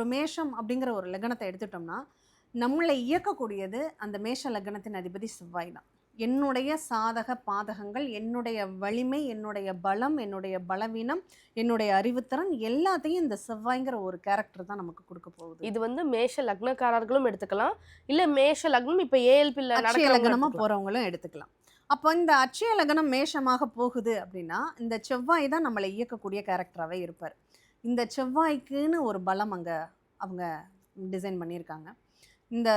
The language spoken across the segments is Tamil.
ஒரு மேஷம் அப்படிங்கிற ஒரு லக்னத்தை எடுத்துட்டோம்னா, நம்மளை இயக்கக்கூடியது அந்த மேஷ லக்னத்தின் அதிபதி செவ்வாய் தான். என்னுடைய சாதக பாதகங்கள், என்னுடைய வலிமை, என்னுடைய பலம், என்னுடைய பலவீனம், என்னுடைய அறிவுத்திறன் எல்லாத்தையும் இந்த செவ்வாய்ங்கிற ஒரு கேரக்டர் தான் நமக்கு குடுக்க போகுது. இது வந்து மேஷ லக்னக்காரர்களும் எடுத்துக்கலாம். இல்ல மேஷ லக்னம் இப்ப ஏஎல்பில அட்சய நடக்கிறவங்க லக்னமா எடுத்துக்கலாம். போறவங்களும் எடுத்துக்கலாம். அப்போ இந்த அட்சய லக்னம் மேஷமாக போகுது அப்படின்னா, இந்த செவ்வாய் தான் நம்மளை இயக்கக்கூடிய கேரக்டராவே இருப்பார். இந்த செவ்வாய்க்குன்னு ஒரு பலம் அங்க அவங்க டிசைன் பண்ணியிருக்காங்க. இந்த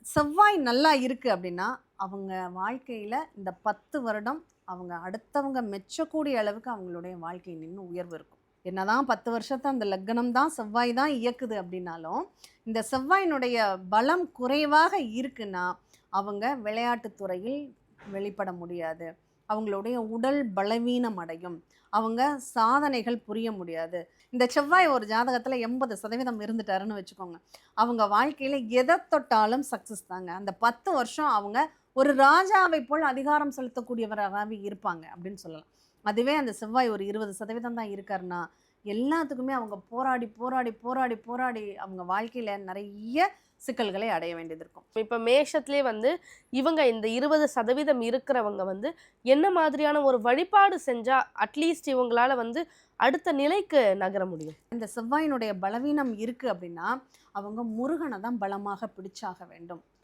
செவ்வாய் நல்லா இருக்கு அப்படின்னா, அவங்க வாழ்க்கையில இந்த 10 வருடம் அவங்க அடுத்தவங்க மெச்சக்கூடிய அளவுக்கு அவங்களுடைய வாழ்க்கையில் இன்னும் உயர்வு இருக்கும். என்னதான் 10 வருஷத்த அந்த லக்னம் தான் செவ்வாய் தான் இயக்குது அப்படின்னாலும், இந்த செவ்வாயினுடைய பலம் குறைவாக இருக்குன்னா, அவங்க விளையாட்டுத் துறையில் வெளிப்பட முடியாது. அவங்களுடைய உடல் பலவீனம் அடையும். அவங்க சாதனைகள் புரிய முடியாது. இந்த செவ்வாய் ஒரு ஜாதகத்துல 80% இருந்துட்டாருன்னு வச்சுக்கோங்க. அவங்க வாழ்க்கையில எத தொட்டாலும் சக்சஸ் தாங்க. அந்த 10 வருஷம் அவங்க ஒரு ராஜாவை போல் அதிகாரம் செலுத்தக்கூடியவராகவே இருப்பாங்க அப்படின்னு சொல்லலாம். அதுவே அந்த செவ்வாய் ஒரு 20% தான் இருக்காருன்னா, எல்லாத்துக்குமே அவங்க போராடி, போராடி, போராடி, போராடி அவங்க வாழ்க்கையில நெறைய சிக்கல்களை அடைய வேண்டியது இருக்கும். இப்ப மேஷத்திலே வந்து இவங்க இந்த 20% இருக்கிறவங்க வந்து என்ன மாதிரியான ஒரு வழிபாடு செஞ்சா அட்லீஸ்ட் இவங்களால வந்து அடுத்த நிலைக்கு நகர முடியும்? இந்த செவ்வாயினுடைய பலவீனம் இருக்கு அப்படின்னா, அவங்க முருகனை தான் பலமாக பிடிச்சாக வேண்டும்.